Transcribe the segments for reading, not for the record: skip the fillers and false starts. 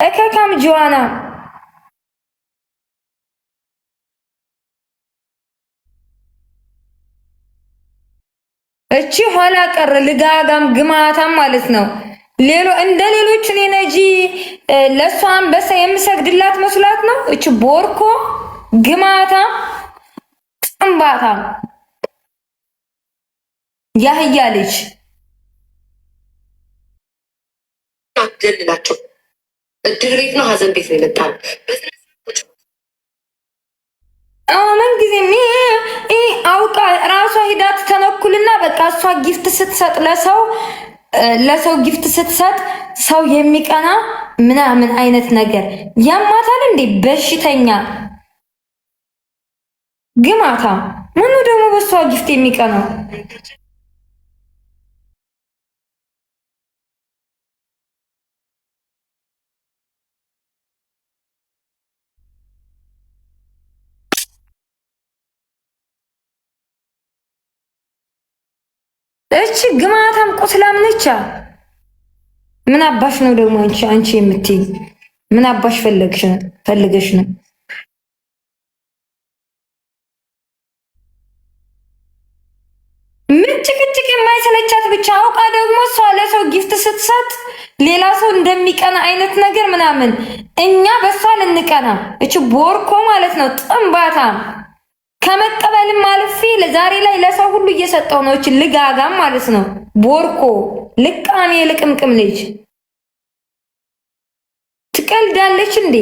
እከካም ጆዋና እቺ ኋላ ቀር ልጋጋም ግማታም ማለት ነው። እንደ ሌሎች እኔ ነጂ ለሷ አንበሳ የምሰግድላት መስላት ነው። እቺ ቦርኮ ግማታ ጥንባታ ያህያ ልጅ አትገልላቸው። እድር ቤት ነው ሀዘን ቤት ነው የመጣው። ምን ጊዜ አውቃ ራሷ ሂዳት ተነኩልና በቃ እሷ ጊፍት ስትሰጥ ለሰው ጊፍት ስትሰጥ ሰው የሚቀና ምናምን አይነት ነገር ያማታል እንዴ በሽተኛ ግማታ ምኑ ደግሞ በሷ ጊፍት የሚቀናው እቺ ግማታም ቁስላም ነች። ምን አባሽ ነው ደግሞ አንቺ የምትይ ምን አባሽ ፈልገሽ ነው? ምን ጭቅጭቅ የማይሰለቻት ብቻ አውቃ ደግሞ እሷ ለሰው ጊፍት ስትሰጥ ሌላ ሰው እንደሚቀና አይነት ነገር ምናምን እኛ በሷ ልንቀና እቺ ቦርኮ ማለት ነው ጥንባታ ከመቀበልም አልፌ ለዛሬ ላይ ለሰው ሁሉ እየሰጠው ነው። እቺ ልጋጋም ማለት ነው ቦርኮ ልቃሜ ልቅምቅም ልጅ ትቀልዳለች እንዴ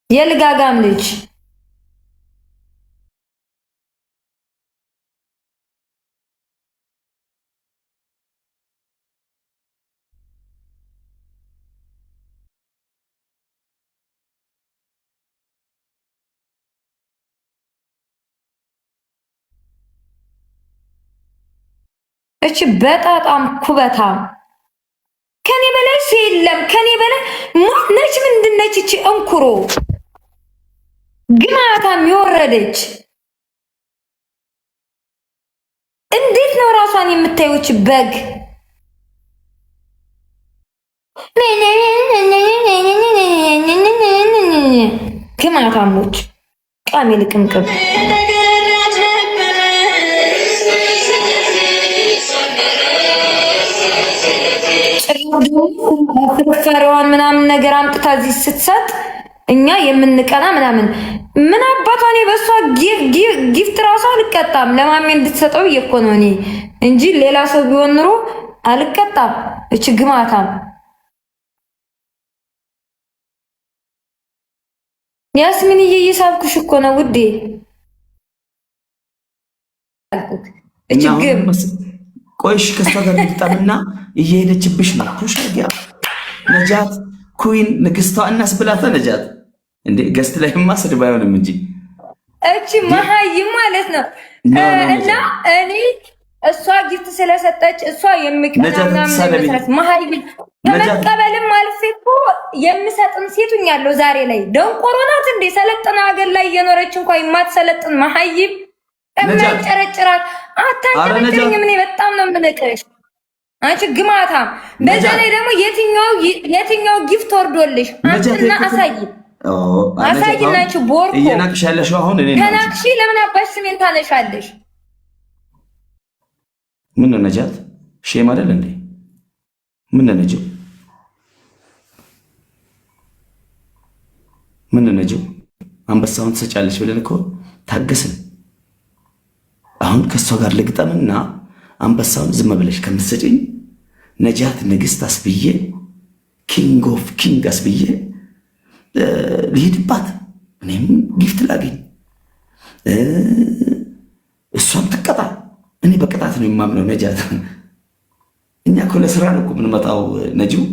የልጋጋም ልጅ እቺ በጣም ኩበታም ከኔ በላይ የለም። ከኔ በላይ ነች። ምንድነች እቺ እንኩሮ ግማታም የወረደች እንዴት ነው ራሷን የምታዩች? በግ ግማታሞች ቃሜ ልቅምቅም ፍርፋሪዋን ምናምን ነገር አምጥታ እዚህ ስትሰጥ እኛ የምንቀና ምናምን ምን አባቷን በሷ ጊፍት ራሱ አልቀጣም። ለማሜ እንድትሰጠው እኮ ነው እኔ እንጂ ሌላ ሰው ቢሆን ኑሮ አልቀጣም። እቺ ግማታም ያስሚን እየሳብኩሽ እኮ ነው ውዴ። እቺ ግም ቆይሽ ከሷ ጋር ልጣምና እየሄደችብሽ ነው። ፑሻጊያ ነጃት ኩዊን ንግስቷ እናስ ብላታ ነጃት እንዴ ገስት ላይማ ስድብ አይሆንም እንጂ እቺ መሀይም ማለት ነው። እና እኔ እሷ ጊፍት ስለሰጠች እሷ የሚቀናና ማለት መሀይም ከመቀበልም አልፌ እኮ የምሰጥን ሴቱኛለሁ። ዛሬ ላይ ደንቆሮ ናት እንዴ ሰለጥና ሀገር ላይ እየኖረች እንኳን የማትሰለጥን መሀይም ጨረጭራት አታንጨረጭኝ። ምን በጣም ነው የምንቀሽ አንቺ ግማታ። በዛ ላይ ደግሞ የትኛው ጊፍት ወርዶልሽ አንተና አሳይናችሁ ቦርኮ እየናቅሽ ያለሽው አሁን እኔ ተናቅሺ። ለምን አባሽ ስሜን ታነሻለሽ? ምን ነው ነጃት ሼም አይደል እንዴ? ምን ነው ነጅው? ምን ነው ነጅው? አንበሳውን ትሰጫለሽ ብለን እኮ ታገስን። አሁን ከሷ ጋር ልግጠምና አንበሳውን ዝም ብለሽ ከምትሰጪኝ ነጃት ንግስት አስብዬ ኪንግ ኦፍ ኪንግ አስብዬ ልሂድባት። እኔም ጊፍት ላገኝ እሷም ትቀጣ። እኔ በቅጣት ነው የማምነው ነጃት። እኛ እኮ ለስራ ነው እኮ የምንመጣው ነጂው።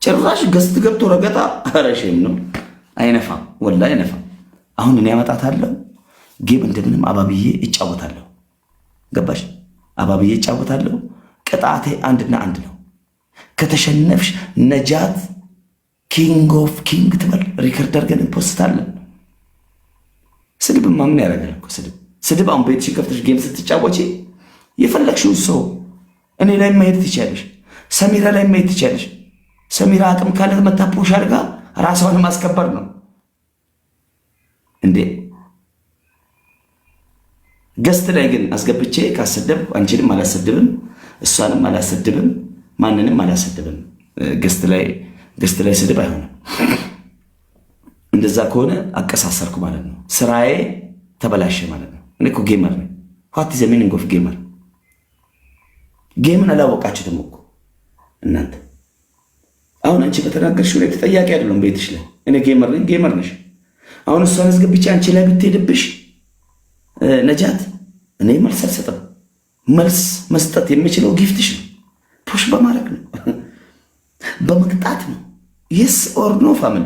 ጭራሽ ገስት ገብቶ ረገጣ። ኧረ ሼም ነው። አይነፋም፣ ወላሂ አይነፋም። አሁን እኔ አመጣታለሁ ጌም እንደምንም አባብዬ እጫወታለሁ። ገባሽ? አባብዬ እጫወታለሁ። ቅጣቴ አንድና አንድ ነው። ከተሸነፍሽ ነጃት ኪንግ ኦፍ ኪንግ ትበል። ሪከርድ አድርገን እንፖስታለን። ስድብማ ምን ያደርጋል እኮ ስድብ። አሁን ቤትሽን ከፍተሽ ጌም ስትጫወቺ የፈለግሽውን ሰው እኔ ላይ ማየት ትችያለሽ፣ ሰሚራ ላይ ማየት ትችያለሽ። ሰሚራ አቅም ካለት መታ ፑሽ አድርጋ ራሷን ማስከበር ነው እንዴ? ገስት ላይ ግን አስገብቼ ካሰደብኩ አንቺንም አላሰድብም፣ እሷንም አላሰድብም፣ ማንንም አላሰድብም። ገስት ላይ ስድብ አይሆንም። እንደዛ ከሆነ አቀሳሰርኩ ማለት ነው። ስራዬ ተበላሸ ማለት ነው። እኔ እኮ ጌመር ነኝ። ዋት ኢዝ ዘ ሚኒንግ ኦፍ ጌመር? ጌምን አላወቃችሁትም እኮ እናንተ። አሁን አንቺ በተናገርሽው ላይ ተጠያቂ አይደለም ቤትሽ ላይ። እኔ ጌመር ነኝ፣ ጌመር ነሽ። አሁን እሷን አስገብቼ አንቺ ላይ ብትሄድብሽ ነጃት፣ እኔ መልስ አልሰጥም። መልስ መስጠት የምችለው ጊፍትሽ ነው፣ ፑሽ በማድረግ ነው፣ በመቅጣት ነው። የስ ኦር ኖ ፋሚሊ።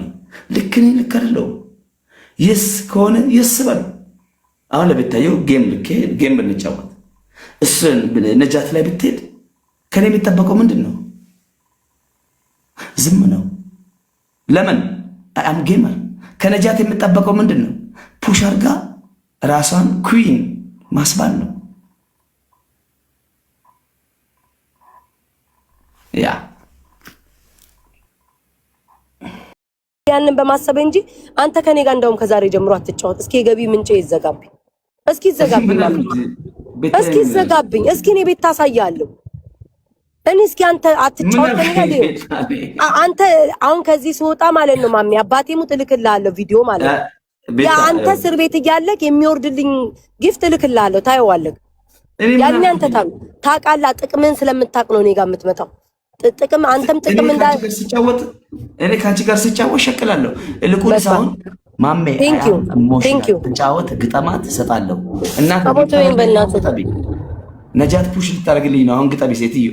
ልክ እኔ ልክ አይደለሁም። የስ ከሆነ የስ በሉ። አሁን ለቤታየው ጌም ብንጫወት እሱን ነጃት ላይ ብትሄድ ከኔ የሚጠበቀው ምንድን ነው? ዝም ነው። ለምን? አም ጌመር። ከነጃት የሚጠበቀው ምንድን ነው? ፑሽ አርጋ ራሷን ኩዊን ማስባል ነው። ያ ያንን በማሰብ እንጂ አንተ ከኔ ጋር እንደውም ከዛሬ ጀምሮ አትጫወት። እስኪ የገቢ ምንጭ ይዘጋብኝ፣ እስኪ ይዘጋብኝ፣ እስኪ እኔ ቤት ታሳያለሁ። እኔ እስኪ አንተ አትጫወት ከኔ ጋር። አንተ አሁን ከዚህ ስወጣ ማለት ነው ማሚ አባቴ ሙት እልክልሃለሁ ቪዲዮ ማለት ነው። ያ አንተ እስር ቤት እያለክ የሚወርድልኝ ጊፍት እልክልሃለሁ፣ ታየዋለህ። ያን አንተ ታውቃለህ። ጥቅምን ስለምታውቅ ነው እኔ ጋር የምትመጣው። ጥቅም አንተም ጥቅም እንዳለ ሲጫወት እኔ ካንቺ ጋር ሲጫወት ሸቅላለሁ። ልቁንስ አሁን ማሜ ቴንክ ዩ ተጫወት፣ ግጠማት እሰጣለሁ። እናት አቦቶኝ በእናትህ ነጃት ፑሽ ልታደርግልኝ ነው አሁን። ግጠቢ ሴትዮ፣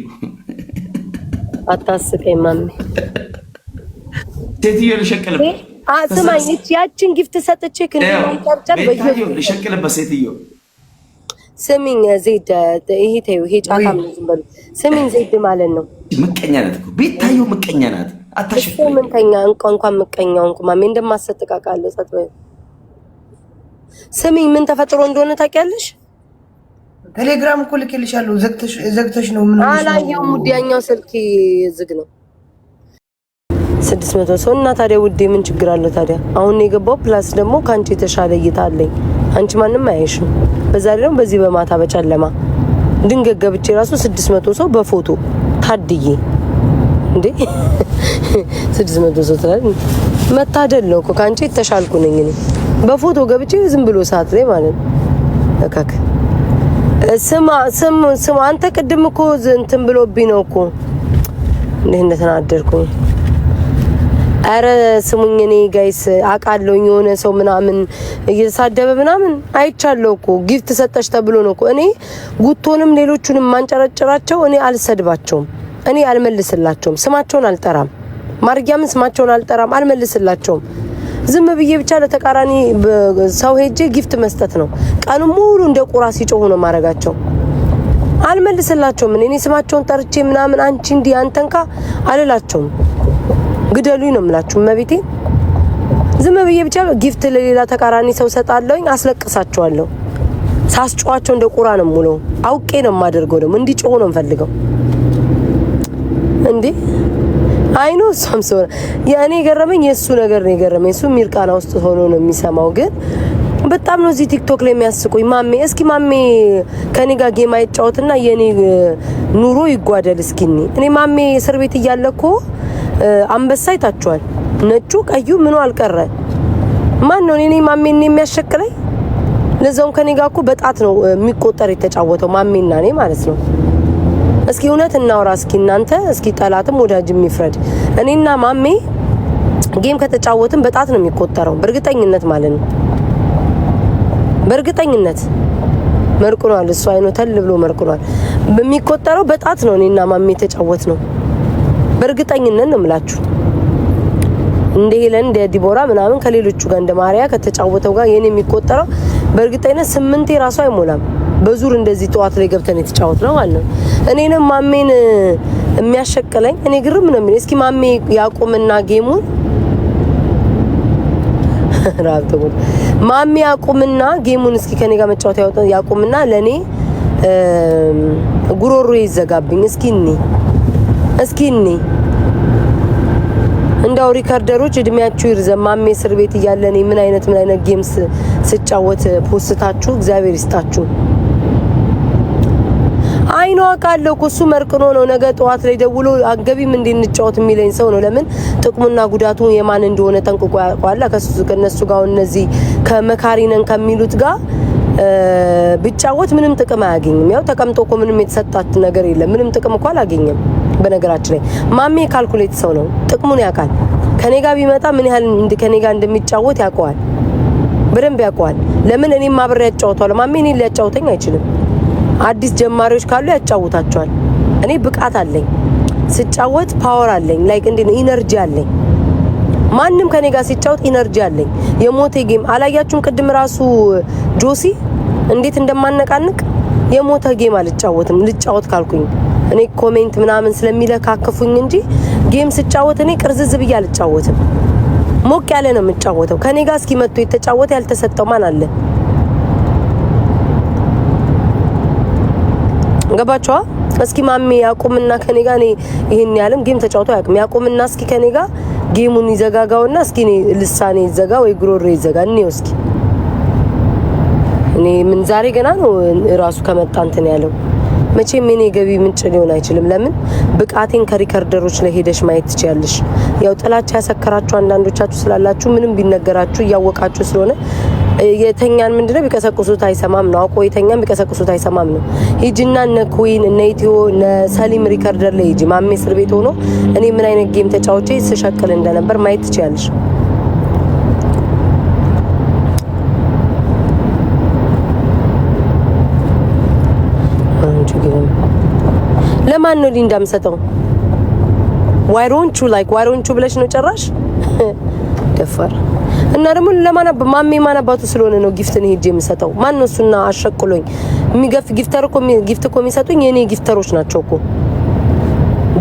አታስቀኝ ማሜ። ሴትዮ ልሸቅልበት። ስማኝ፣ ያችን ጊፍት ሰጥቼ ክንማንጨርጨር በየው ልሸቅልበት ሴትዮ። ስሚኝ ዜድ፣ ይሄ ተይው፣ ይሄ ጫታ ምን ዝም በሉ። ስሚኝ ዜድ ማለት ነው ምቀኛ ናት እኮ ቤታየው፣ ምቀኛ ናት። አታሽፈኝ ምንተኛ እንኳን ምቀኛው ማሜ እንደማሰጥቃቃለሁ። ጸጥ በይ። ስሚኝ ምን ተፈጥሮ እንደሆነ ታውቂያለሽ? ቴሌግራም እኮ ልኬልሻለሁ። ዘግተሽ ነው? ምን አላየሁም። ሙዲያኛው ስልክ ዝግ ነው። 600 ሰው እና ታዲያ ውዴ ምን ችግር አለው ታዲያ? አሁን የገባው ፕላስ ደግሞ ካንቺ የተሻለ እይታ አለኝ። አንቺ ማንም አያይሽም። በዛ ደግሞ በዚህ በማታ በጨለማ ድንገት ገብቼ ራሱ 600 ሰው በፎቶ ታድዬ እንዴ 600 ሰው ታዲያ መታደል ነው እኮ። ካንቺ የተሻልኩ ነኝ እኔ በፎቶ ገብቼ ዝም ብሎ ሰዓት ላይ ማለት ነው። እከክ ስማ አንተ ቅድም እኮ እንትን ብሎብኝ ነው እኮ እንዴ እንደተናደርኩኝ። አረ ስሙኝ፣ እኔ ጋይስ አቃለሁ የሆነ ሰው ምናምን እየተሳደበ ምናምን አይቻለሁ እኮ። ጊፍት ሰጠሽ ተብሎ ነው እኮ። እኔ ጉቶንም ሌሎቹንም ማንጨረጨራቸው እኔ አልሰድባቸውም፣ እኔ አልመልስላቸውም፣ ስማቸውን አልጠራም፣ ማርያምን ስማቸውን አልጠራም፣ አልመልስላቸውም። ዝም ብዬ ብቻ ለተቃራኒ ሰው ሄጄ ጊፍት መስጠት ነው። ቀኑ ሙሉ እንደ ቁራ ሲጮሁ ነው ማረጋቸው። አልመልስላቸውም። እኔ ስማቸውን ጠርቼ ምናምን አንቺ እንዲ አንተንካ አልላቸውም። ግደሉኝ ነው የምላችሁ መቤቴ። ዝም ብዬ ብቻ ጊፍት ለሌላ ተቃራኒ ሰው ሰጣለሁኝ፣ አስለቅሳቸዋለሁ። ሳስጮዋቸው እንደ ቁራ ነው ሙሉ አውቄ ነው የማደርገው። ደግሞ እንዲጮሁ ነው የምፈልገው እንዴ። አይኖ ሳምሶን ያኔ ገረመኝ፣ የሱ ነገር ነው የገረመኝ። እሱ ሚርቃና ውስጥ ሆኖ ነው የሚሰማው። ግን በጣም ነው እዚህ ቲክቶክ ላይ የሚያስቁኝ። ማሜ እስኪ ማሜ ከኔ ጋር ጌም አይጫወትና የኔ ኑሮ ይጓደል እስኪ። እኔ ማሜ እስር ቤት እያለኮ አንበሳ ይታችኋል። ነጩ ቀዩ ምኑ አልቀረ። ማን ነው እኔ ማሜን የሚያሸክለኝ? ለዛውም ከኔ ጋር እኮ በጣት ነው የሚቆጠር የተጫወተው ማሜና እኔ ማለት ነው። እስኪ እውነት እናውራ እስኪ እናንተ እስኪ ጠላትም ወዳጅም ይፍረድ። እኔና ማሜ ጌም ከተጫወትን በጣት ነው የሚቆጠረው፣ በእርግጠኝነት ማለት ነው። በእርግጠኝነት መርቁኗል። እሱ አይኖ ተል ብሎ መርቁኗል። በሚቆጠረው በጣት ነው እኔና ማሜ ተጫወት ነው። በእርግጠኝነት ነው የምላችሁ። እንደ ሄለን እንደ ዲቦራ ምናምን ከሌሎቹ ጋር እንደ ማሪያ ከተጫወተው ጋር የኔ የሚቆጠረው በእርግጠኝነት 8 ራሱ አይሞላም። በዙር እንደዚህ ጠዋት ላይ ገብተን የተጫወትነው ማለት ነው። እኔንም ማሜን የሚያሸቅለኝ እኔ ግርም ነው የሚል። እስኪ ማሜ ያቁምና ጌሙን ራብተው ማሜ ያቁምና ጌሙን እስኪ ከኔ ጋር መጫወት ያቁምና ለኔ ጉሮሮ ይዘጋብኝ። እስኪ እኔ ያው ሪከርደሮች እድሜያችሁ ይርዘም። ማሜ እስር ቤት እያለ እኔ ምን አይነት ጌምስ ስጫወት ፖስታችሁ እግዚአብሔር ይስጣችሁ። አይኗ ካለው እሱ መርቅኖ ነው ነገ ጠዋት ላይ ደውሎ አገቢም እንድንጫወት የሚለኝ ሰው ነው። ለምን ጥቅሙና ጉዳቱ የማን እንደሆነ ጠንቅቆ ያውቃል። ከነሱ ጋር እነዚህ ከመካሪነን ከሚሉት ጋር ቢጫወት ምንም ጥቅም አያገኝም። ያው ተቀምጦ እኮ ምንም የተሰጣት ነገር የለም። ምንም ጥቅም እኮ አላገኘም። በነገራችን ላይ ማሜ ካልኩሌት ሰው ነው። ጥቅሙን ያውቃል። ከኔ ጋር ቢመጣ ምን ያህል ከኔ ጋር እንደሚጫወት ያውቀዋል። በደንብ ያውቀዋል። ለምን እኔም አብሬ ያጫውታለሁ። ማሜ እኔን ሊያጫውተኝ አይችልም። አዲስ ጀማሪዎች ካሉ ያጫውታቸዋል። እኔ ብቃት አለኝ። ስጫወት ፓወር አለኝ። ላይክ እንዴ ኢነርጂ አለኝ። ማንም ከኔ ጋር ሲጫወት ኢነርጂ አለኝ። የሞቴ ጌም አላያችሁም? ቅድም ራሱ ጆሲ እንዴት እንደማነቃንቅ የሞተ ጌም አልጫወትም። ልጫወት ካልኩኝ እኔ ኮሜንት ምናምን ስለሚለካከፉኝ እንጂ ጌም ስጫወት እኔ ቅርዝዝ ብዬ አልጫወትም። ሞቅ ያለ ነው የምጫወተው። ከኔ ጋር እስኪ መጥቶ የተጫወተ ያልተሰጠው ማን አለ? ገባችኋ? እስኪ ማሜ ያቁምና ከኔ ጋር እኔ ይሄን ያለም ጌም ተጫውቶ ያቁም። ያቁምና እስኪ ከኔ ጋር ጌሙን ይዘጋጋውና እስኪ እኔ ልሳኔ ይዘጋ ወይ ግሮሬ ይዘጋ እንየው እስኪ። እኔ ምን ዛሬ ገና ነው ራሱ ከመጣ እንትን ያለው። መቼም እኔ ገቢ ምንጭ ሊሆን አይችልም። ለምን ብቃቴን ከሪከርደሮች ላይ ሄደሽ ማየት ትችያለሽ። ያው ጥላቻ ያሰከራችሁ አንዳንዶቻችሁ ስላላችሁ ምንም ቢነገራችሁ እያወቃችሁ ስለሆነ የተኛን ምንድነው ቢቀሰቅሱት አይሰማም ነው። አውቆ የተኛን ቢቀሰቅሱት አይሰማም ነው። ሂጂና እነ ኩዊን እነ ኢትዮ እነ ሰሊም ሪከርደር ላይ ሂጂ። ማሜ እስር ቤት ሆኖ እኔ ምን አይነት ጌም ተጫውቼ ስሸቅል እንደነበር ማየት ትችያለሽ። ለማን ነው ሊንዳ የምሰጠው? ዋይሮንቹ ብለሽ ነው ጨራሽ ደፋር እና ደግሞ ለማናባ ማሜ ማናባቱ ስለሆነ ነው ጊፍትን ሄጄ የምሰጠው። ማን ነው እሱና አሸቅሎኝ የሚገፍ ጊፍተር እኮ ጊፍት እኮ የሚሰጡኝ የኔ ጊፍተሮች ናቸው እኮ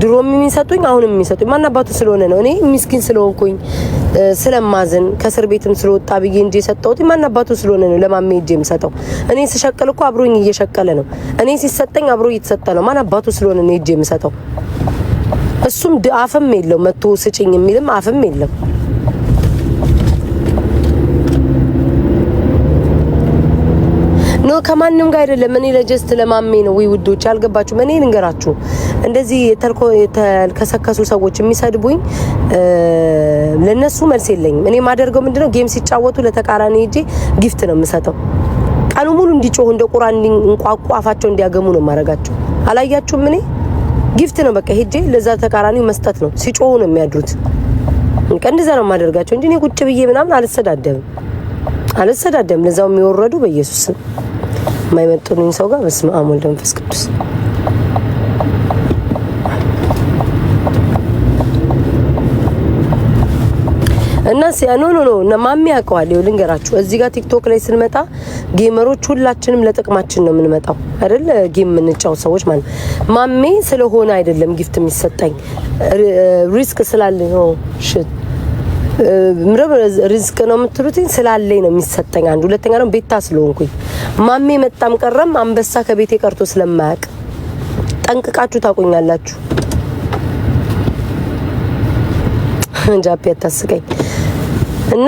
ድሮም የሚሰጡኝ አሁንም የሚሰጡኝ ማናባቱ ስለሆነ ነው። እኔ ምስኪን ስለሆንኩኝ ስለማዘን ከእስር ቤትም ስለወጣ ብዬ እንጂ የሰጠሁት ማናባቱ ስለሆነ ነው ለማሜ ሄጄ የምሰጠው። እኔ ስሸቅል እኮ አብሮኝ እየሸቀለ ነው። እኔ ሲሰጠኝ አብሮ እየተሰጠ ነው። ማናባቱ ስለሆነ ነው ሄጄ የምሰጠው። እሱም አፍም የለው መጥቶ ስጭኝ የሚልም አፍም የለው። ነው ከማንንም ጋር አይደለም። እኔ ለጀስት ለማሜ ነው። ወይ ውዶች አልገባችሁም? እኔ ልንገራችሁ እንደዚህ የተልከሰከሱ ሰዎች የሚሰድቡኝ ለነሱ መልስ የለኝም። እኔ ማደርገው ምንድነው ጌም ሲጫወቱ ለተቃራኒ ሄጄ ጊፍት ነው የምሰጠው። ቀኑ ሙሉ እንዲጮህ እንደ ቁራን እንቋቋ አፋቸው እንዲያገሙ ነው ማረጋቸው። አላያችሁም? እኔ ጊፍት ነው በቃ ሄጄ ለዛ ተቃራኒው መስጠት ነው። ሲጮሁ ነው የሚያድሩት። እንደዛ ነው ማደርጋቸው እንጂ እኔ ቁጭ ብዬ ምናምን አልሰዳደም። ለዛው የሚወረዱ በኢየሱስ ስም የማይመጡኝ ሰው ጋር በስመ አብ ወልድ መንፈስ ቅዱስ። እና ኖ ማሜ ያውቀዋል። ይኸው ልንገራችሁ፣ እዚህ ጋር ቲክቶክ ላይ ስንመጣ ጌመሮች ሁላችንም ለጥቅማችን ነው የምንመጣው አይደል? ጌም የምንጫወት ሰዎች ማለት ማሜ ስለሆነ አይደለም ጊፍት የሚሰጠኝ ሪስክ ስላለኝ ነው። ሽት ሪስክ ነው የምትሉትኝ ስላለኝ ነው የሚሰጠኝ። አንድ ሁለተኛ ነው ቤታ ስለሆንኩኝ ማሜ መጣም ቀረም አንበሳ ከቤቴ ቀርቶ ስለማያውቅ ጠንቅቃችሁ ታቆኛላችሁ። ጃፒ አታስቀኝ። እና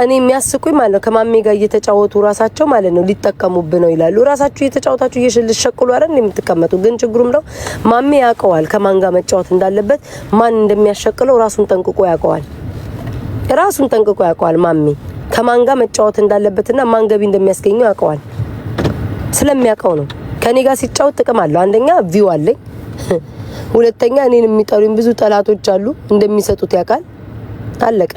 እኔ የሚያስቁኝ ማለት ነው ከማሜ ጋር እየተጫወቱ ራሳቸው ማለት ነው ሊጠቀሙብ ነው ይላሉ። ራሳችሁ እየተጫወታችሁ እየሸልሸቅሉ አይደል የምትቀመጡ። ግን ችግሩም ነው ማሜ ያውቀዋል ከማን ጋር መጫወት እንዳለበት፣ ማን እንደሚያሸቅለው ራሱን ጠንቅቆ ያውቀዋል። ማሜ ከማን ጋር መጫወት እንዳለበትና ማን ገቢ እንደሚያስገኘው ያውቀዋል። ስለሚያውቀው ነው ከኔ ጋር ሲጫወት ጥቅም አለው። አንደኛ ቪው አለኝ፣ ሁለተኛ እኔን የሚጠሉኝ ብዙ ጠላቶች አሉ እንደሚሰጡት ያውቃል። አለቀ።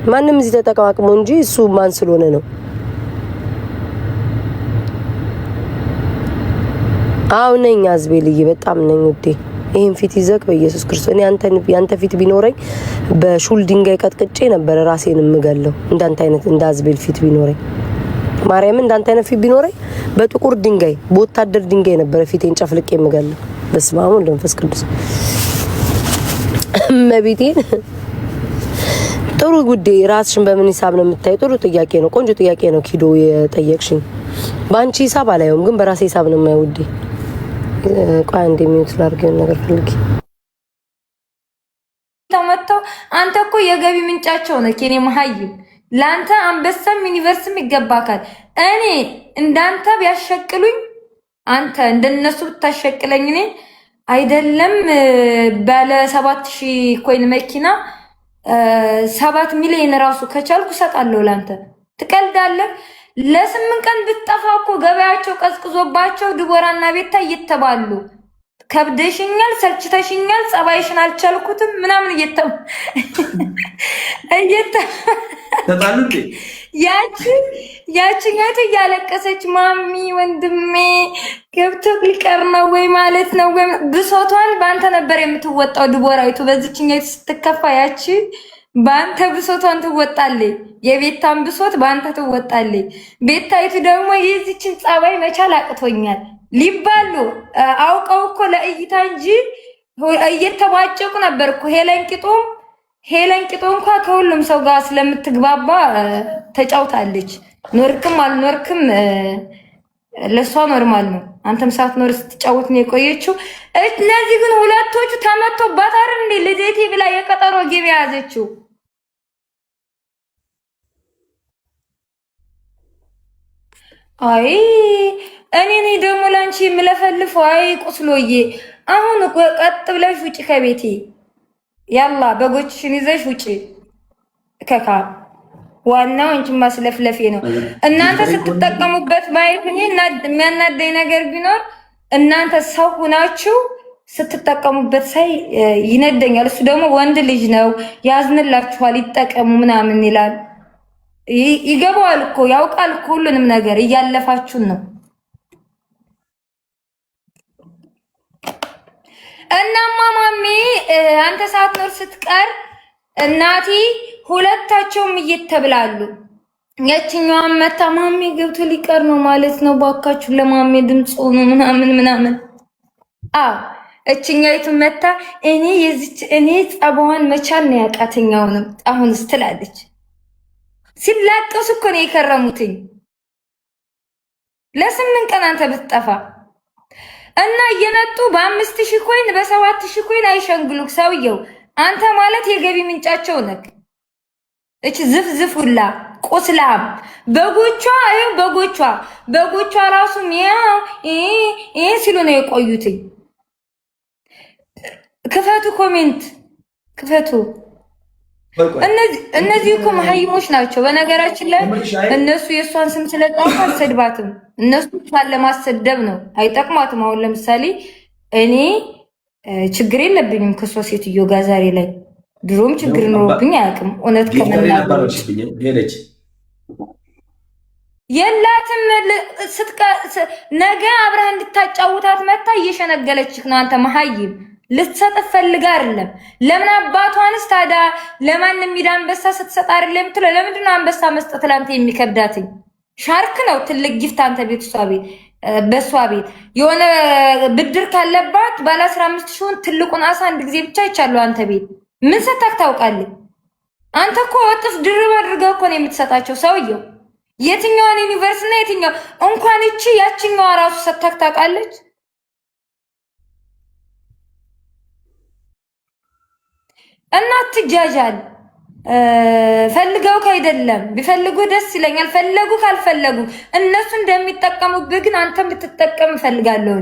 ማንም እዚህ ተጠቃቅሞ እንጂ እሱ ማን ስለሆነ ነው። አው ነኝ አዝቤልዬ በጣም ነኝ ውዴ። ይሄን ፊት ይዘቅ በኢየሱስ ክርስቶስ። እኔ ያንተ ፊት ቢኖረኝ በሹል ድንጋይ ቀጥቅጬ ነበር ራሴን የምገለው። እንዳንተ አይነት እንዳዝቤል ፊት ቢኖረኝ ማርያም እንዳንተ አይነት ፊት ቢኖረኝ በጥቁር ድንጋይ በወታደር ድንጋይ ነበር ፊቴን ጨፍልቄ የምገለው። በስመ አብ ወወልድ ወመንፈስ ቅዱስ። መቤቴን ጥሩ ጉዳይ ራስሽን በምን ሂሳብ ነው የምታይ? ጥሩ ጥያቄ ነው። ቆንጆ ጥያቄ ነው ኪዶ የጠየቅሽኝ። ባንቺ ሂሳብ አላየውም ግን በራሴ ሂሳብ ነው የማየው ውዴ። ቆይ አንዴ ሚውት ላድርገው ነገር ፈልጊ መጥተው አንተ እኮ የገቢ ምንጫቸው ነህ የኔ መሀይም ላንተ አንበሳም ዩኒቨርስም ይገባካል እኔ እንዳንተ ቢያሸቅሉኝ አንተ እንደነሱ ብታሸቅለኝ እኔ አይደለም ባለ 7000 ኮይን መኪና 7 ሚሊዮን ራሱ ከቻልኩ ሰጣለሁ ላንተ ትቀልዳለህ ለስምንት ቀን ብትጠፋ እኮ ገበያቸው ቀዝቅዞባቸው ድቦራና ቤታ እየተባሉ ከብደሽኛል ሰልችተሽኛል ጸባይሽን አልቻልኩትም ምናምን ተጣሉ እንዴ ያቺኛቱ እያለቀሰች ማሚ ወንድሜ ገብቶ ሊቀር ነው ወይ ማለት ነው ወይ ብሶቷን በአንተ ነበር የምትወጣው ድቦራይቱ በዚህኛው ስትከፋ ያቺ በአንተ ብሶቷን ትወጣለች የቤታን ብሶት በአንተ ትወጣለች ቤታይቱ ደግሞ የዚችን ጸባይ መቻል አቅቶኛል ሊባሉ አውቀው እኮ ለእይታ እንጂ እየተባጨቁ ነበር እኮ ሄለን ቂጦ እንኳን ከሁሉም ሰው ጋር ስለምትግባባ ተጫውታለች ኖርክም አልኖርክም ለሷ ኖርማል ነው አንተም ሳትኖር ስትጫወት ነው የቆየችው እነዚህ ግን ሁለቶቹ ተመቶባት አይደል እንዴ ልደቴ ብላ የቀጠሮ ግብ ያዘችው አይ እኔ ደግሞ ላንቺ የምለፈልፈው አይ ቁስሎዬ አሁን ቀጥ ብለሽ ውጪ ከቤቴ ያላ በጎችሽን ይዘሽ ውጪ ከካ ዋናው እንጂ ማስለፍለፌ ነው እናንተ ስትጠቀሙበት ማየት እኔ የሚያናደኝ ነገር ቢኖር እናንተ ሰው ሆናችሁ ስትጠቀሙበት ሳይ ይነደኛል እሱ ደግሞ ወንድ ልጅ ነው ያዝንላችኋል ይጠቀሙ ምናምን ይላል ይገባዋል እኮ ያውቃል እኮ ሁሉንም ነገር እያለፋችሁ ነው እናማ ማሚ አንተ ሳትኖር ስትቀር እናቲ ሁለታቸውም እየተብላሉ ያቺኛዋን መታ ማሚ ገብቶ ሊቀር ነው ማለት ነው ባካችሁ ለማሚ ድምጽ ሆኖ ምናምን እቺኛይቱ መታ እኔ ጸባዋን መቻል ነው ያቃተኛውንም አሁንስ ትላለች ሲላቀሱ እኮ ነው የከረሙትኝ ለስምንት ቀን አንተ ብትጠፋ እና እየነጡ በ5000 ኮይን በ7000 ኮይን አይሸንግሉክ ሰውየው አንተ ማለት የገቢ ምንጫቸው ነክ እቺ ዝፍዝፉላ ቁስላም በጎቿ ራሱ ሚያው ሲሉ ነው የቆዩትኝ ክፈቱ ኮሜንት ክፈቱ እነዚህ እኮ መሀይሞች ናቸው በነገራችን ላይ እነሱ የሷን ስም ስለጣፋ አልሰድባትም እነሱ ለማሰደብ ነው አይጠቅማትም አሁን ለምሳሌ እኔ ችግር የለብኝም ከሷ ሴትዮ ጋር ዛሬ ላይ ድሮም ችግር ኖሮብኝ አያውቅም እውነት ከመናገር የላትም ነገ አብረህ እንድታጫውታት መታ እየሸነገለችክ ነው አንተ መሀይም ልትሰጥ ፈልጋ አይደለም ለምን አባቷንስ ታዲያ ለማንም ሚዳ አንበሳ ስትሰጥ አይደለም የምትለው ለምንድን ነው አንበሳ መስጠት ላንተ የሚከብዳትኝ ሻርክ ነው ትልቅ ጊፍት አንተ ቤት በሷ ቤት የሆነ ብድር ካለባት ባለ 15000 ትልቁን አሳ አንድ ጊዜ ብቻ ይቻለው አንተ ቤት ምን ሰጣክ ታውቃለህ አንተ እኮ ወጥፍ ድርብ አድርገው እኮ ነው የምትሰጣቸው ሰውየው የትኛውን ዩኒቨርሲቲ እና የትኛው እንኳን እቺ ያቺኛው ራሱ ሰጣክ ታውቃለች እና ትጃጃል ፈልገው ካይደለም ቢፈልጉ ደስ ይለኛል ፈለጉ ካልፈለጉ እነሱ እንደሚጠቀሙብህ ግን አንተ ብትጠቀም ፈልጋለሁ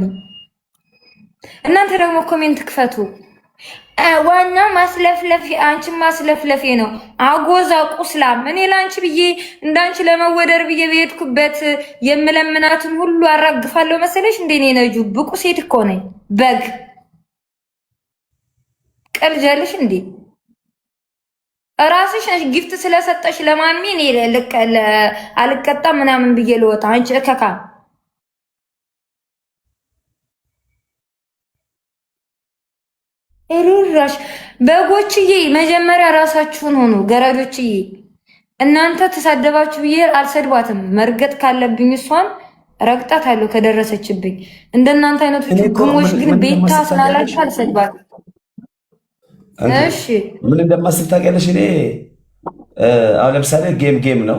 እናንተ ደግሞ ኮሜንት ክፈቱ ዋና ማስለፍለፊ አንቺ ማስለፍለፊ ነው አጎዛ ቁስላም እኔ ላንቺ ብዬ እንዳንቺ ለመወደር ብዬ በሄድኩበት የምለምናትን ሁሉ አራግፋለሁ መሰለሽ እንደኔ ነጁ ብቁ ሴት እኮ ነኝ በግ ቀርጃለሽ እንዴ ራስሽ ጊፍት ስለሰጠሽ ለማሚ እኔ አልቀጣም ምናምን ብዬ ልወጣ አንቺ እከካ እሩራሽ በጎችዬ መጀመሪያ ራሳችሁን ሆኑ ገረዶችዬ እናንተ ተሳደባችሁ ብዬ አልሰድባትም መርገጥ ካለብኝ እሷን ረግጣታለሁ ከደረሰችብኝ እንደናንተ አይነቶች ግሞች ግን ቤታ ስላላችሁ አልሰድባትም እሺ ምን እንደማስብ ታውቂያለሽ እኔ አሁን ለምሳሌ ጌም ነው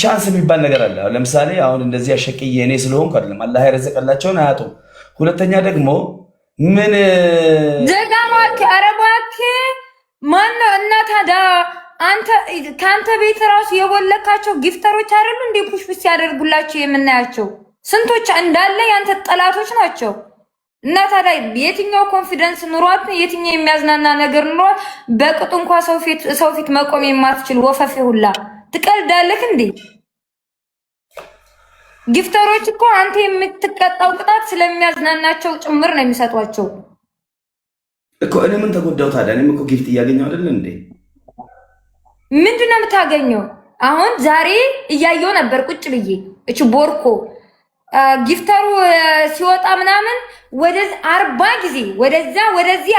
ቻንስ የሚባል ነገር አለ አሁን ለምሳሌ አሁን እንደዚህ አሸቅዬ እኔ ስለሆንኩ አይደለም አላህ ያረዘቀላቸውን አያጡም ሁለተኛ ደግሞ ምን ዘጋማክ አረባክ ማነው? እና ታዲያ አንተ ካንተ ቤት ራሱ የወለካቸው ጊፍተሮች አይደሉ እንዴ ፑሽ ፑሽ ያደርጉላቸው የምናያቸው ስንቶች እንዳለ ያንተ ጠላቶች ናቸው። እና ታዲያ የትኛው ኮንፊደንስ ኑሯት የትኛው የሚያዝናና ነገር ኑሯት በቅጡ እንኳን ሰው ፊት መቆም የማትችል ወፈፌ ሁላ ትቀልዳለህ እንዴ? ጊፍተሮች እኮ አንተ የምትቀጣው ቅጣት ስለሚያዝናናቸው ጭምር ነው የሚሰጧቸው እኮ። እኔ ምን ተጎዳው ታዲያ? እኔም እኮ ጊፍት እያገኘሁ አይደል እንዴ? ምንድነው የምታገኘው? አሁን ዛሬ እያየው ነበር ቁጭ ብዬ እቺ ቦርኮ ጊፍተሩ ሲወጣ ምናምን ወደዚህ 40 ጊዜ ወደዚህ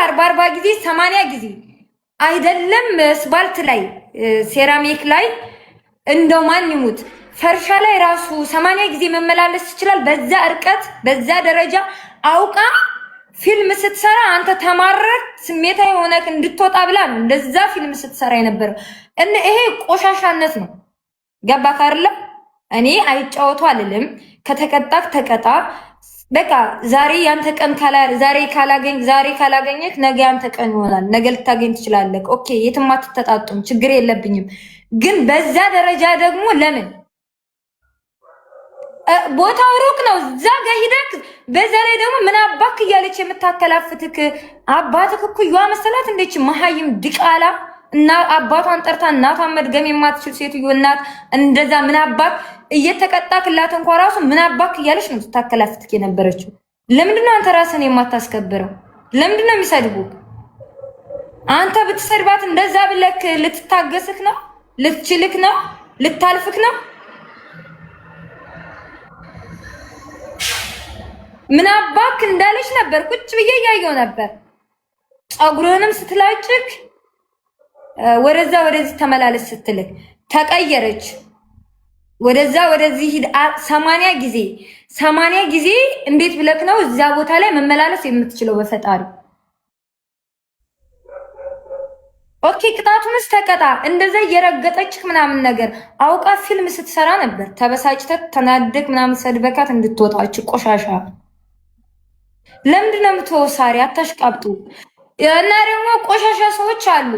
40 ጊዜ 80 ጊዜ አይደለም ስባልት ላይ ሴራሚክ ላይ እንደው ማን ይሙት ፈርሻ ላይ ራሱ 80 ጊዜ መመላለስ ይችላል። በዛ እርቀት በዛ ደረጃ አውቃ ፊልም ስትሰራ አንተ ተማረር ስሜታዊ ሆነክ እንድትወጣ ብላ ነው እንደዛ ፊልም ስትሰራ የነበረው። ይሄ ቆሻሻነት ነው። ገባክ አይደለ? እኔ አይጫወቱ አልልም። ከተቀጣክ ተቀጣ በቃ። ዛሬ ያንተ ቀን ዛሬ ካላገኘክ ነገ ያንተ ቀን ይሆናል። ነገ ልታገኝ ትችላለህ። ኦኬ የትም አትተጣጡም፣ ችግር የለብኝም። ግን በዛ ደረጃ ደግሞ ለምን ቦታው ሩቅ ነው። እዛ ጋር ሂደክ በዛ ላይ ደግሞ ምን አባክ እያለች የምታከላፍትክ አባትክ እኩያዋ መሰላት እንደች መሀይም ድቃላ እና አባቷን ጠርታ እናቷን መድገም የማትችል ሴትዮ እናት እንደዛ ምን አባክ እየተቀጣክላት እንኳን ራሱ ምን አባክ እያለች ነው ስታከላፍትክ የነበረችው። ለምንድን ነው አንተ ራስን የማታስከብረው? ለምንድን ነው የሚሰድቡክ? አንተ ብትሰድባት እንደዛ ብለክ ልትታገስክ ነው? ልትችልክ ነው? ልታልፍክ ነው? ምን አባክ እንዳለች ነበር ቁጭ ብዬ እያየው ነበር። ጸጉርህንም ስትላጭክ ወደዛ ወደዚህ ተመላለስ ስትልክ ተቀየረች። ወደዛ ወደዚህ ሂድ 80 ጊዜ እንዴት ብለክ ነው እዛ ቦታ ላይ መመላለስ የምትችለው? በፈጣሪ ኦኬ ቅጣቱንስ ተቀጣ። እንደዛ እየረገጠችክ ምናምን ነገር አውቃ ፊልም ስትሰራ ነበር። ተበሳጭተህ ተናደክ ምናምን ሰድበካት እንድትወጣች ቆሻሻ። ለምንድን ነው የምትወሳሪ? አታሽቃብጡ። እና ደግሞ ቆሻሻ ሰዎች አሉ።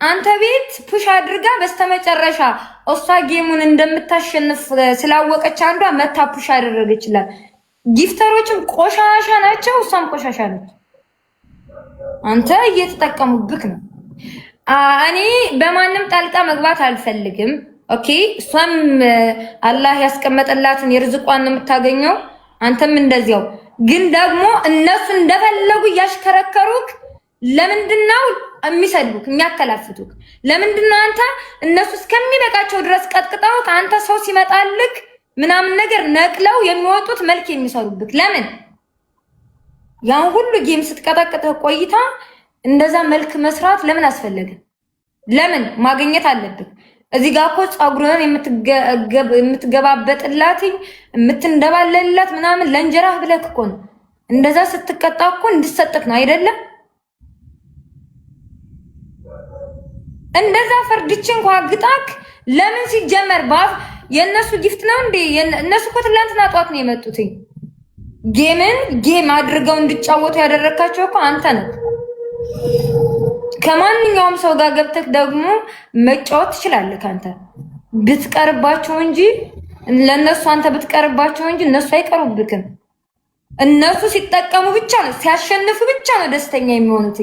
አንተ ቤት ፑሽ አድርጋ በስተመጨረሻ እሷ ጌሙን እንደምታሸንፍ ስላወቀች አንዷ መታ ፑሽ አደረገችላት። ጊፍተሮችም ቆሻሻ ናቸው፣ እሷም ቆሻሻ ነች። አንተ እየተጠቀሙብክ ነው። እኔ በማንም ጣልቃ መግባት አልፈልግም። ኦኬ እሷም አላህ ያስቀመጠላትን የርዝቋን ነው የምታገኘው፣ አንተም እንደዚያው። ግን ደግሞ እነሱ እንደፈለጉ እያሽከረከሩክ ለምንድነው የሚሰድቡክ የሚያከላፍቱክ? ለምንድነው አንተ እነሱ እስከሚበቃቸው ድረስ ቀጥቅጠውክ አንተ ሰው ሲመጣልክ ምናምን ነገር ነቅለው የሚወጡት መልክ የሚሰሩብክ? ለምን ያን ሁሉ ጌም ስትቀጠቅጥ ቆይታ እንደዛ መልክ መስራት ለምን አስፈለገ? ለምን ማግኘት አለብክ? እዚህ ጋር እኮ ጸጉርህን የምትገባበጥላት የምትንደባለልላት ምናምን ለእንጀራህ ብለክ እኮ ነው። እንደዛ ስትቀጣ እኮ እንድትሰጥክ ነው አይደለም? እንደዛ ፈርድቼ እንኳን ግጣክ ለምን ሲጀመር ባፍ የነሱ ጊፍት ነው እንዴ? እነሱ እኮ ትላንትና ጧት ነው የመጡት። ጌም አድርገው እንዲጫወቱ ያደረካቸው እኮ አንተ ነህ። ከማንኛውም ሰው ጋር ገብተህ ደግሞ መጫወት ትችላለህ። አንተ ብትቀርባቸው እንጂ ለነሱ አንተ ብትቀርባቸው እንጂ እነሱ አይቀሩብክም። እነሱ ሲጠቀሙ ብቻ ነው ሲያሸንፉ ብቻ ነው ደስተኛ የሚሆኑት።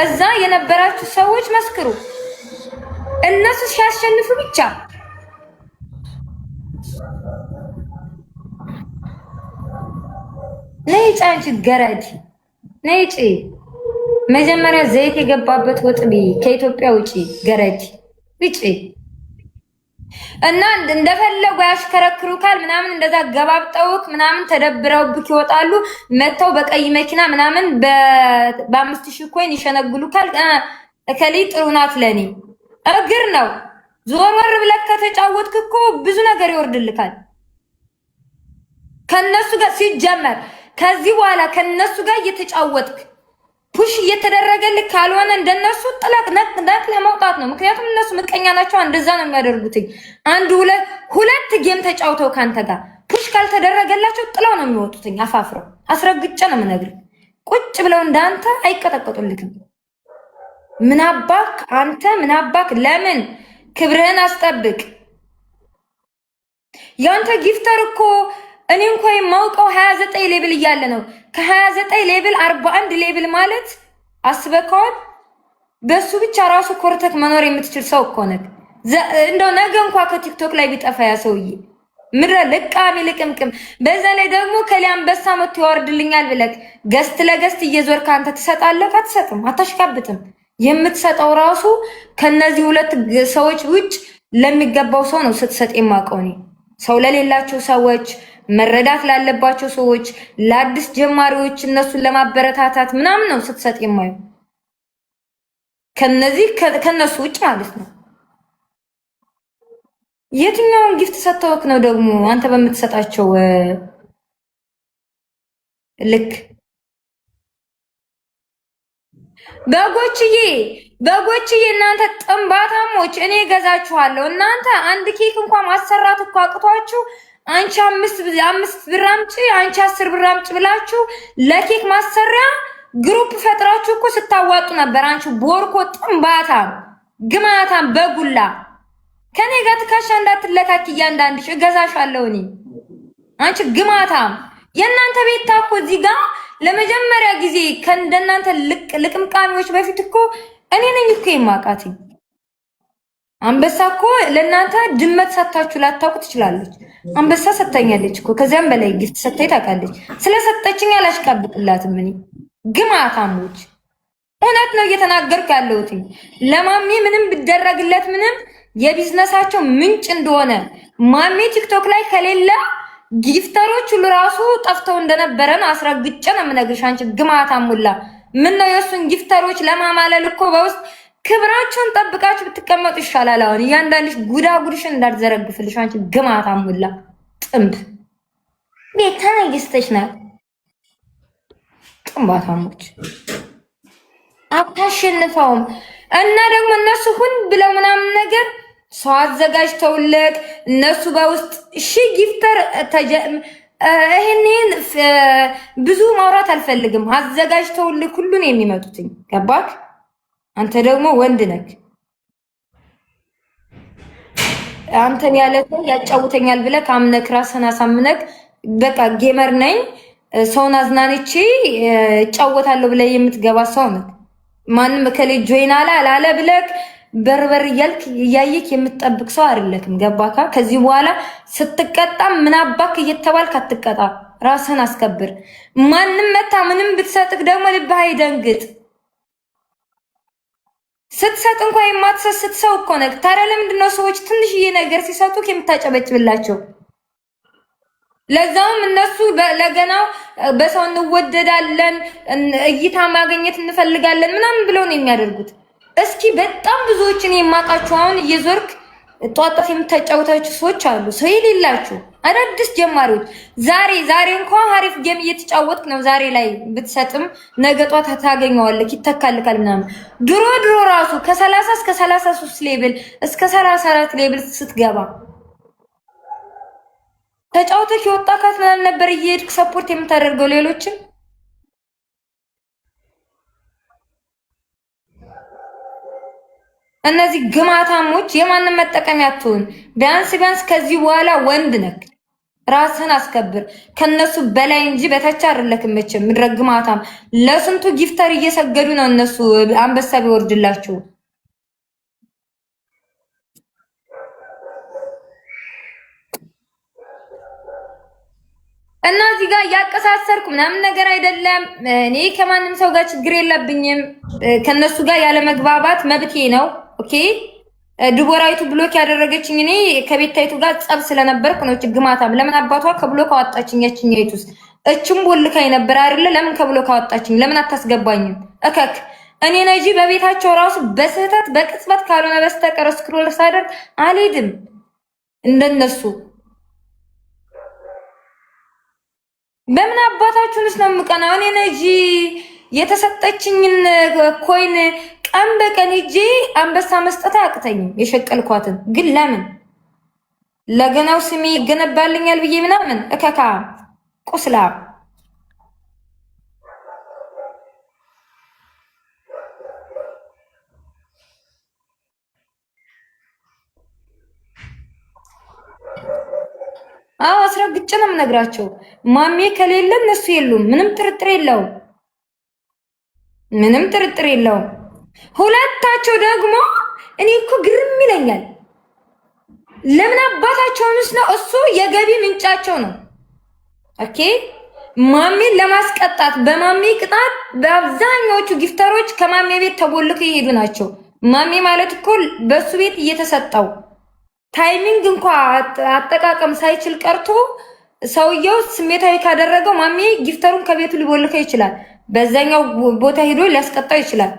እዛ የነበራችሁ ሰዎች መስክሩ። እነሱ ሲያሸንፉ ብቻ ነይ ጫንቺ ገረድ ነይ ጪ መጀመሪያ ዘይት የገባበት ወጥ ከኢትዮጵያ ውጪ ገረድ ውጪ እና እንደፈለጉ ያሽከረክሩካል ምናምን እንደዛ ገባብጠውክ ምናምን ተደብረውብክ ይወጣሉ። መተው በቀይ መኪና ምናምን በ5000 ኮይን ይሸነግሉካል። እከሌ ጥሩ ናት ለኔ እግር ነው። ዞር ወር ብለክ ከተጫወትክ እኮ ብዙ ነገር ይወርድልካል። ከነሱ ጋር ሲጀመር ከዚህ በኋላ ከነሱ ጋር እየተጫወትክ ፑሽ እየተደረገልክ ካልሆነ እንደነሱ ጥለቅ ነቅ ለመውጣት ነው። ምክንያቱም እነሱ ምቀኛ ናቸው። እንደዛ ነው የሚያደርጉት። አንድ ሁለት ጌም ተጫውተው ካንተ ጋር ፑሽ ካልተደረገላቸው ጥለው ነው የሚወጡት። አፋፍረው አስረግጬ ነው የምነግርህ። ቁጭ ብለው እንዳንተ አይቀጠቀጡልክም። ምን አባክ አንተ ምን አባክ? ለምን ክብርህን አስጠብቅ። ያንተ ጊፍተር እኮ እኔ እንኳን የማውቀው 29 ሌብል እያለ ነው። ከ29 ሌብል 41 ሌብል ማለት አስበከዋል። በሱ ብቻ ራሱ ኮርተክ መኖር የምትችል ሰው እኮ ነህ። እንደው ነገ እንኳን ከቲክቶክ ላይ ቢጠፋ ያ ሰውዬ ምድረ ልቃሚ ልቅምቅም። በዛ ላይ ደግሞ ከሊያንበሳ መጥቶ ያወርድልኛል ብለህ ገስት ለገስት እየዞርክ አንተ ትሰጣለህ? አትሰጥም፣ አታሽካብትም። የምትሰጠው ራሱ ከነዚህ ሁለት ሰዎች ውጭ ለሚገባው ሰው ነው ስትሰጥ የማውቀው እኔ። ሰው ለሌላቸው ሰዎች፣ መረዳት ላለባቸው ሰዎች፣ ለአዲስ ጀማሪዎች እነሱን ለማበረታታት ምናምን ነው ስትሰጥ የማየው። ከነሱ ውጭ ማለት ነው። የትኛውን ጊፍት ሰጥተውክ ነው ደግሞ አንተ በምትሰጣቸው ልክ? በጎችዬ እናንተ ጥንባታሞች እኔ ገዛችኋለሁ። እናንተ አንድ ኬክ እንኳን ማሰራት እኮ አቅቷችሁ አንቺ 5 ብር አምጪ አንቺ 10 ብር አምጪ ብላችሁ ለኬክ ማሰሪያ ግሩፕ ፈጥራችሁ እኮ ስታዋጡ ነበር። አንቺ ቦርኮ ጥንባታም ግማታም በጉላ ከኔ ጋር ትካሻ እንዳትለካክ እያንዳንድሽ እገዛሻለሁ እኔ። አንቺ ግማታም የእናንተ ቤት ታኮ እዚህ ጋር ለመጀመሪያ ጊዜ ከእንደናንተ ልቅምቃሚዎች በፊት እኮ እኔ ነኝ እኮ የማውቃትኝ። አንበሳ እኮ ለእናንተ ድመት ሰታችሁ ላታውቁ ትችላለች። አንበሳ ሰታኛለች እኮ ከዚያም በላይ ጊፍት ሰታኝ ታውቃለች። ስለሰጠችኝ አላሽቃብጥላትም እኔ። ግማታሞች እውነት ነው እየተናገርኩ ያለሁት። ለማሚ ምንም ብደረግለት ምንም የቢዝነሳቸው ምንጭ እንደሆነ ማሚ ቲክቶክ ላይ ከሌለ ጊፍተሮች ሁሉ ራሱ ጠፍተው እንደነበረ ነው አስረግጬ ነው የምነግርሽ። አንቺ ግማታም ሁላ ምን ነው የሱን ጊፍተሮች ለማማለል እኮ በውስጥ ክብራቸውን ጠብቃችሁ ብትቀመጡ ይሻላል። አሁን እያንዳንድሽ ጉዳጉድሽን እንዳትዘረግፍልሽ። አንቺ ግማታም ሁላ ጥምብ ቤታ ንግስተሽ ናት። ጥንባታሞች አታሸንፈውም። እና ደግሞ እነሱ ሁን ብለው ምናምን ነገር ሰው አዘጋጅተውልክ እነሱ በውስጥ ጊፍተር ይሄንን ብዙ ማውራት አልፈልግም። አዘጋጅተውልክ ሁሉን የሚመጡትኝ ገባክ? አንተ ደግሞ ወንድ ነክ አንተን ያለፈው ያጫውተኛል ብለህ አምነክ ራስህን አሳምነክ በቃ ጌመር ነኝ ሰውን አዝናንቼ እጫወታለሁ ብለህ የምትገባ ሰው ነህ። ማንም ከሌ ጆይን አላለ ብለህ በርበር እያልክ እያየክ የምትጠብቅ ሰው አይደለክም። ገባካ? ከዚህ በኋላ ስትቀጣ ምን አባክ እየተባልክ አትቀጣ። ራስህን አስከብር። ማንም መታ ምንም ብትሰጥክ ደግሞ ልብህ አይደንግጥ። ስትሰጥ እንኳን የማትሰስት ሰው እኮ ነህ። ታዲያ ለምንድን ነው ሰዎች ትንሽዬ ነገር ሲሰጡክ የምታጨበጭብላቸው? ለዛውም እነሱ ለገናው በሰው እንወደዳለን እይታ ማግኘት እንፈልጋለን ምናምን ብለው ነው የሚያደርጉት። እስኪ በጣም ብዙዎችን የማውቃቸው አሁን እየዞርክ ጧጧት የምታጫውታችሁ ሰዎች አሉ። ሰው የሌላችሁ አዳዲስ ጀማሪዎች ዛሬ እንኳን አሪፍ ጌም እየተጫወትክ ነው። ዛሬ ላይ ብትሰጥም ነገ ጧት ታገኘዋለህ፣ ይተካልካል ምናምን። ድሮ ራሱ ከ30 እስከ 33 ሌብል እስከ 34 ሌብል ስትገባ ተጫውተክ የወጣካት ምናምን ነበር እየሄድክ ሰፖርት የምታደርገው ሌሎችን። እነዚህ ግማታሞች የማንም መጠቀሚያ አትሁን። ቢያንስ ከዚህ በኋላ ወንድ ነክ፣ ራስህን አስከብር። ከነሱ በላይ እንጂ በታች አይደለክም። መቼም ምድረ ግማታም ለስንቱ ጊፍተር እየሰገዱ ነው እነሱ አንበሳ ቢወርድላቸው። እና እዚህ ጋር እያቀሳሰርኩ ምናምን ነገር አይደለም። እኔ ከማንም ሰው ጋር ችግር የለብኝም። ከነሱ ጋር ያለ መግባባት መብቴ ነው። ኦኬ ድቦራይቱ ብሎክ ያደረገችኝ እኔ ከቤታይቱ ጋር ጸብ ስለነበርኩ ነው። ችግማታም ለምን አባቷ ከብሎክ አወጣችኝ? ያችኛይቱስ እችም ቦልካይ ነበር አይደለ? ለምን ከብሎክ አወጣችኝ? ለምን አታስገባኝም? እከክ እኔ ነጂ በቤታቸው ራሱ በስህተት በቅጽበት ካልሆነ በስተቀር ስክሮል ሳደርግ አልሄድም እንደነሱ። በምን አባታችሁንስ ነው የምቀናው? እኔ ነጂ የተሰጠችኝን ኮይን ቀን በቀን ሂጄ አንበሳ መስጠት አያቅተኝም። የሸቀልኳትን ግን ለምን ለገናው ስሜ ይገነባልኛል ብዬ ምናምን እከካ ቁስላ አዎ አስረግጬ ነው የምነግራቸው። ማሜ ከሌለ እነሱ የሉም። ምንም ጥርጥር የለውም። ምንም ጥርጥር የለውም። ሁለታቸው ደግሞ እኔ እኮ ግርም ይለኛል። ለምን አባታቸውንስ ነው? እሱ የገቢ ምንጫቸው ነው። ኦኬ ማሜን ለማስቀጣት በማሜ ቅጣት በአብዛኛዎቹ ጊፍተሮች ከማሜ ቤት ተቦልከው ይሄዱ ናቸው። ማሜ ማለት እኮ በሱ ቤት እየተሰጠው ታይሚንግ እንኳን አጠቃቀም ሳይችል ቀርቶ ሰውየው ስሜታዊ ካደረገው ማሜ ጊፍተሩን ከቤቱ ሊቦልከው ይችላል። በዛኛው ቦታ ሄዶ ሊያስቀጣው ይችላል።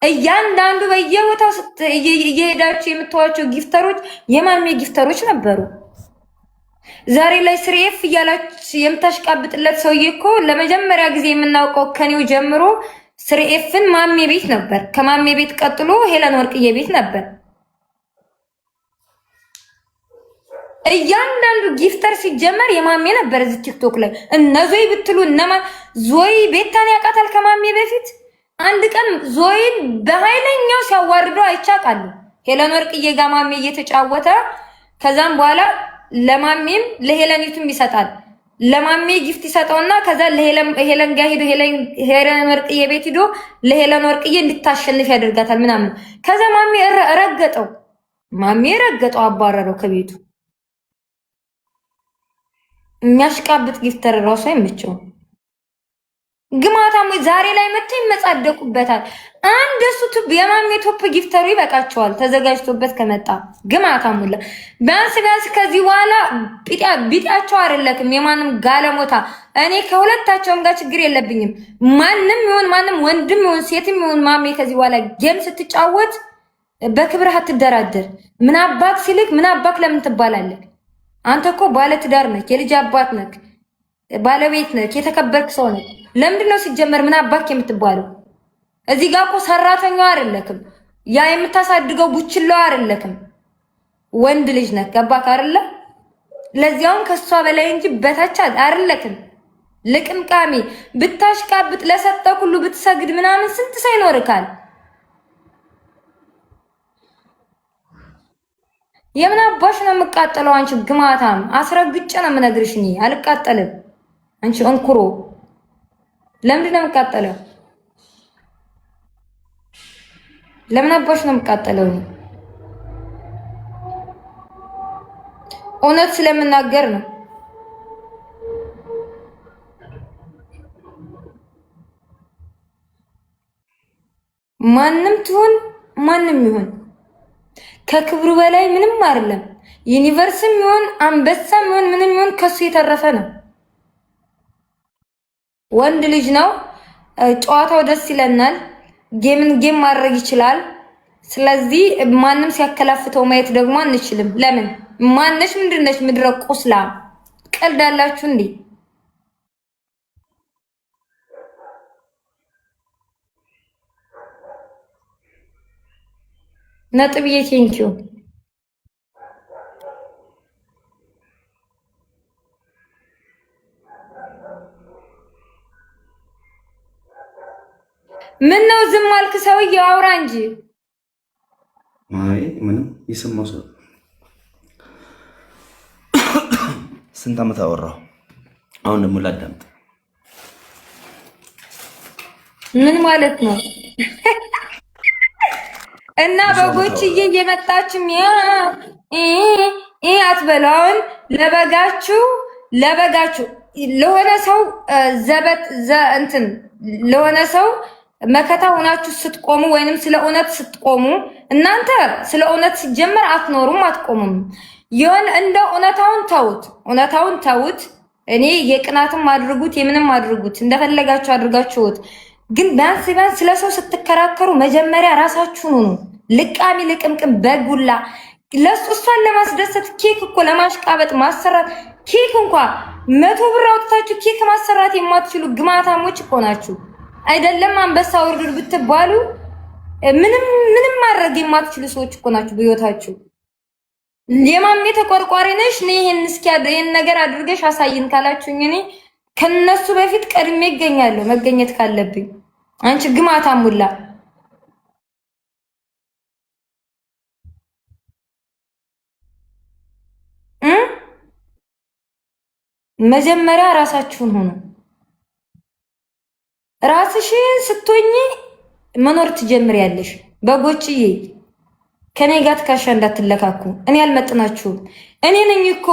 እያንዳንዱ በየቦታው እየሄዳችሁ የምትዋቸው ጊፍተሮች የማሜ ጊፍተሮች ነበሩ። ዛሬ ላይ ስሬፍ እያላችሁ የምታሽቃብጥለት ሰውዬ እኮ ለመጀመሪያ ጊዜ የምናውቀው ከኔው ጀምሮ ስሬፍን ማሜ ቤት ነበር። ከማሜ ቤት ቀጥሎ ሄለን ወርቅዬ ቤት ነበር። እያንዳንዱ ጊፍተር ሲጀመር የማሜ ነበር። እዚህ ቲክቶክ ላይ እነ ዞይ ብትሉ እነማን ዞይ ቤታን ያውቃታል። ከማሜ በፊት አንድ ቀን ዞይን በኃይለኛው ሲያዋርደው አይቻቃሉ። ሄለን ወርቅዬ ጋር ማሜ እየተጫወተ ከዛም በኋላ ለማሜም ለሄለኒቱም ይሰጣል። ለማሜ ጊፍት ይሰጠውና ከዛ ለሄለን ጋር ሄዶ ሄለን ወርቅዬ ቤት ሄዶ ለሄለን ወርቅዬ እንድታሸንፍ ያደርጋታል ምናምን። ከዛ ማሜ ረገጠው አባረረው ከቤቱ። የሚያሽቃብጥ ጊፍተር ራሱ አይመቸውም። ግማታም ዛሬ ላይ መጥተው ይመጻደቁበታል። አንድ እሱ የማሜ ቶፕ ጊፍተሩ ይበቃቸዋል ተዘጋጅቶበት ከመጣ ግማታም ሁላ ቢያንስ ከዚህ በኋላ ቢጤያቸው አይደለክም የማንም ጋለሞታ። እኔ ከሁለታቸውም ጋር ችግር የለብኝም። ማንም ይሁን ማንም ወንድም ይሁን ሴትም ይሁን ማሜ ከዚህ በኋላ ጌም ስትጫወት በክብርህ አትደራደር። ምን አባክ ሲልክ ምን አባክ ለምን ትባላለህ? አንተ እኮ ባለ ትዳር ነህ፣ የልጅ አባት ነህ፣ ባለቤት ነህ፣ የተከበርክ ሰው ነህ። ለምንድነው ሲጀመር ምን አባክ የምትባለው? እዚህ ጋር እኮ ሰራተኛው አይደለክም፣ ያ የምታሳድገው ቡችላው አይደለክም፣ ወንድ ልጅ ነህ። ገባክ አይደለ? ለዚያውም ከሷ በላይ እንጂ በታች አይደለክም። ልቅምቃሚ ብታሽቃብጥ ለሰጠው ሁሉ ብትሰግድ ምናምን ስንት ሳይኖርካል። የምን አባሽ ነው የምቃጠለው? አንቺ ግማታም አስረግጬ ነው የምነግርሽ። እኔ አልቃጠልም። አንቺ እንኩሮ ለምንድን ነው የምቃጠለው? ለምን አባሽ ነው የምቃጠለው? እኔ እውነት ስለምናገር ነው። ማንም ትሁን ማንም ይሁን ከክብሩ በላይ ምንም አይደለም። ዩኒቨርስም ይሁን አንበሳም ይሁን ምንም ይሁን ከሱ የተረፈ ነው። ወንድ ልጅ ነው። ጨዋታው ደስ ይለናል። ጌም ማድረግ ይችላል። ስለዚህ ማንም ሲያከላፍተው ማየት ደግሞ አንችልም። ለምን ማነሽ? ምንድነሽ? ምድረ ቁስላ ቀልዳላችሁ እንዴ? ነጥብዬ ቴንኪው። ምን ነው ዝም አልክ? ሰውዬው አውራ እንጂ። አይ ምንም የሰማው ሰው ስንት ዓመት አወራሁ። አሁን ደግሞ ላዳምጥ። ምን ማለት ነው? እና በጎችዬ እየመጣችሁ አትበላውን። ለበጋችሁ ለሆነ ሰው ዘበት እንትን ለሆነ ሰው መከታ ሆናችሁ ስትቆሙ ወይንም ስለ እውነት ስትቆሙ እናንተ ስለ እውነት ሲጀመር አትኖሩም፣ አትቆሙም። የሆነ እንደ እውነታውን ተውት። እኔ የቅናትም አድርጉት የምንም አድርጉት እንደፈለጋችሁ አድርጋችሁት። ግን ቢያንስ ስለ ሰው ስትከራከሩ መጀመሪያ ራሳችሁን ሁኑ። ልቃሚ ልቅምቅም በጉላ ለሱ እሷን ለማስደሰት ኬክ እኮ ለማሽቃበጥ ማሰራት ኬክ እንኳን 100 ብር አውጥታችሁ ኬክ ማሰራት የማትችሉ ግማታሞች እኮ ናችሁ። አይደለም አንበሳ ውርድ ብትባሉ ምንም ማድረግ የማትችሉ ሰዎች እኮ ናችሁ በህይወታችሁ። የማሜ ተቆርቋሪ ነሽ እኔ ይሄን ነገር አድርገሽ አሳይን ካላችሁኝ እኔ ከነሱ በፊት ቀድሜ እገኛለሁ መገኘት ካለብኝ። አንቺ ግማታም ሁላ መጀመሪያ ራሳችሁን ሆኑ። ራስሽን ስትሆኚ መኖር ትጀምሪያለሽ። በጎችዬ ከኔ ጋር ትካሻ እንዳትለካኩ። እኔ አልመጥናችሁም። እኔ ነኝ እኮ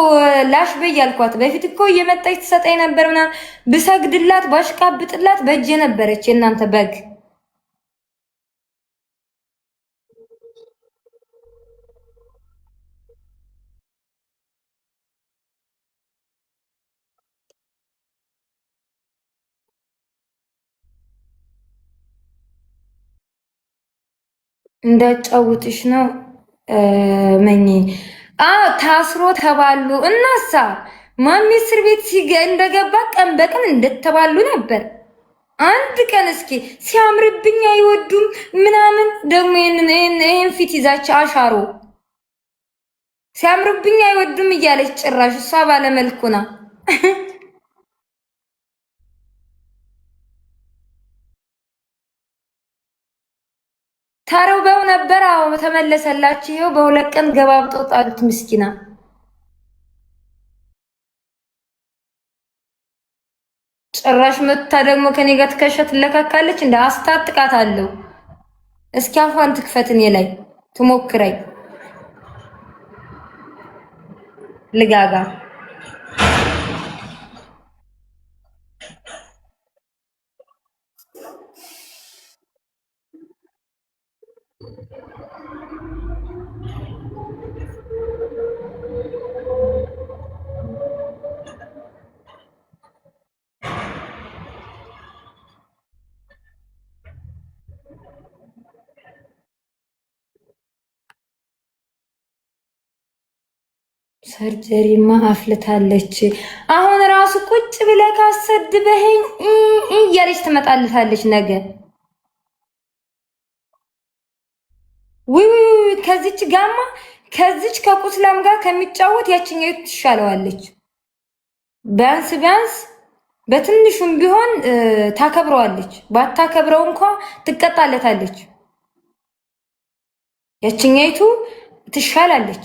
ላሽ በይ ያልኳት። በፊት እኮ እየመጣች ትሰጠኝ ነበር ምናምን። ብሰግድላት ባሽቃብጥላት በእጄ ነበረች የእናንተ በግ። እንዳጫውትሽ ነው መኝ ታስሮ ተባሉ። እናሳ ማሚ እስር ቤት እንደገባ ቀን በቀን እንደተባሉ ነበር። አንድ ቀን እስኪ ሲያምርብኝ አይወዱም ምናምን። ደግሞ ይሄን ፊት ይዛች አሻሮ ሲያምርብኝ አይወዱም እያለች ጭራሽ እሷ ባለመልኩና ታረበው ነበር። አዎ ተመለሰላችሁ። ይሄው በሁለት ቀን ገባብጠው ጣሉት። ምስኪና ጭራሽ መታ ደግሞ ከኔ ጋር ትከሻ ትለካካለች። እንደ አስታጥቃታለሁ። እስኪ አፏን ትክፈት እኔ ላይ ትሞክረኝ ልጋጋ ሰርጀሪማ አፍልታለች። አሁን ራሱ ቁጭ ብለህ ካሰድበኸኝ እያለች ትመጣልታለች ነገ። ውይ ከዚች ጋማ ከዚች ከቁስላም ጋር ከሚጫወት ያችኛው ትሻለዋለች። ቢያንስ በትንሹም ቢሆን ታከብረዋለች። ባታከብረው እንኳን ትቀጣለታለች። ያችኛይቱ ትሻላለች።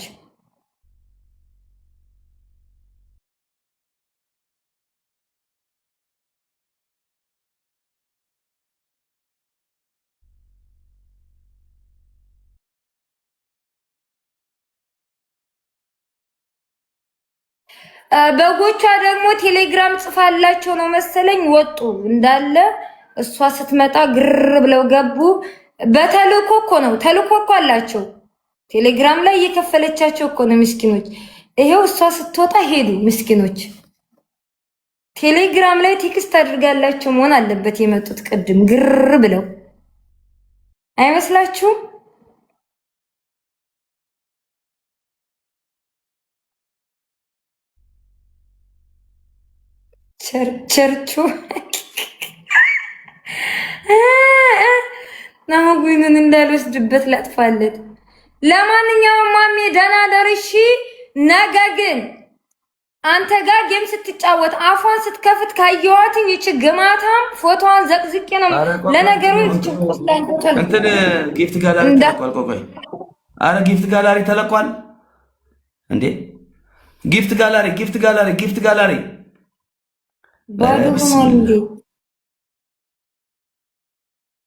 በጎቿ ደግሞ ቴሌግራም ጽፋላቸው ነው መሰለኝ ወጡ እንዳለ። እሷ ስትመጣ ግር ብለው ገቡ። በተልኮ እኮ ነው፣ ተልኮ እኮ አላቸው ቴሌግራም ላይ እየከፈለቻቸው እኮ ነው ምስኪኖች። ይሄው እሷ ስትወጣ ሄዱ ምስኪኖች። ቴሌግራም ላይ ቴክስት አድርጋላቸው መሆን አለበት የመጡት ቅድም ግር ብለው አይመስላችሁም? ቸርቹ ናሁን እንዳልወስድበት ላጥፋለት። ለማንኛውም ማሜ ደህና ደርሺ። ነገ ግን አንተ ጋር ጌም ስትጫወት አፏን ስትከፍት ካየኋትኝ ይቺ ግማታም ፎቶዋን ዘቅዝቄ ነው። ለነገሩ እንትን ጊፍት ጋላሪ ተለቋል። ቆይ አረ ጊፍት ጋላሪ ተለቋል እንዴ? ጊፍት ጋላሪ ባዶ ሆኗል እንዴ?